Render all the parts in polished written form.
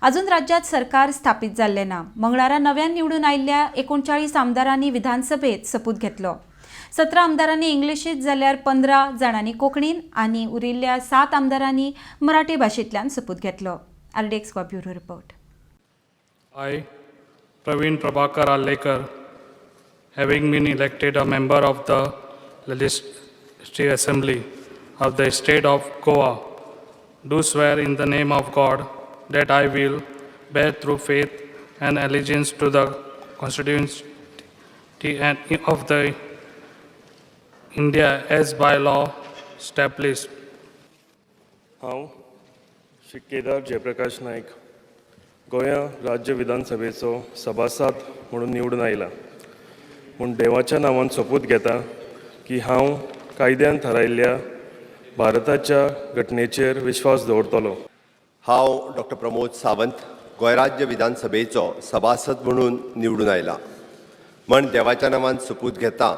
अजून राज्यात सरकार स्थापित जाल्लें ना. मंगळारा नव्यान निवडून आयिल्ल्या 39 आमदारांनी विधानसभेत सपूत घेतलो. 17 आमदारांनी इंग्लिशीत जाल्यार 15 जाणांनी कोंकणीन आनी उरिल्ल्या 7 आमदारांनी मराठी भाशेंतल्यान सपूत घेतलो. RDXGOA bureau report. I, Praveen Prabhakar Allekar, having been elected a member of the Legislative Assembly of the State of Goa, do swear in the name of God that I will bear true faith and allegiance to the Constitution of the India as by law established. हांव श्री केदार जयप्रकाश नायक गोंया राज्य विधानसभेचो सभासद म्हणून निवडून आयला. म्हूण देवाच्या नांवान सोपूत घेता की हांव कायद्यान थारायल्ल्या भारताच्या घटनेचेर विश्वास दवरतलों. हांव डॉ. प्रमोद सावंत गोंय राज्य विधानसभेचो सभासद म्हणून निवडून आयला. म्हण देवाच्या नांवान सोपूत घेता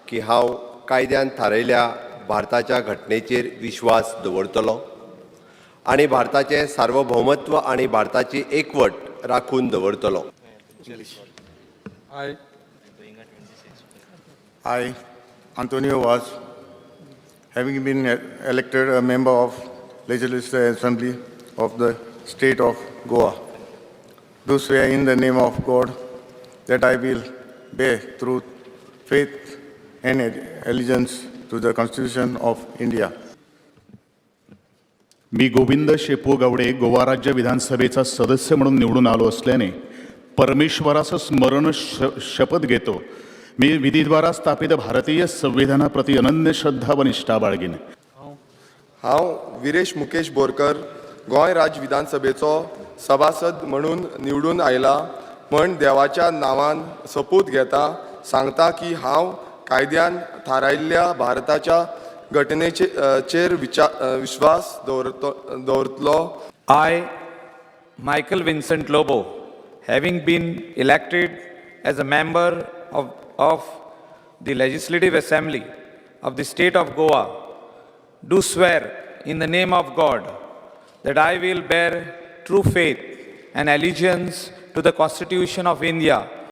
की हांव कायद्यान थारायल्ल्या भारताच्या घटनेचेर विश्वास दवरतलों आनी भारताचें सार्वभौमत्व आनी भारताची एकवट राखून दवरतलों. I, Antonio Vaz, having been elected a member of Legislative Assembly of the State of Goa, do swear in the name of God that I will bear true faith and allegiance to the Constitution of India. मी गोविंद शेपू गावडे गोवा राज्य विधानसभेचा सदस्य म्हणून निवडून आलो असल्याने परमेश्वराचं स्मरण शपथ घेतो. मी विधीद्वारा स्थापित भारतीय संविधानाप्रती अनन्य श्रद्धा व निष्ठा बाळगीन. हांव विरेश मुकेश बोरकर गोंय राज्य विधानसभेचो सभासद म्हणून निवडून आयला. म्हण देवाच्या नांवान सपूत घेता सांगता की हांव कायद्यान थारायल्ल्या भारताच्या घटनेचेर विश्वास दवरतलो. I, Michael Vincent Lobo, having been elected as a member of the Legislative Assembly of the State of Goa, do swear in the name of God that I will bear true faith and allegiance to the Constitution of India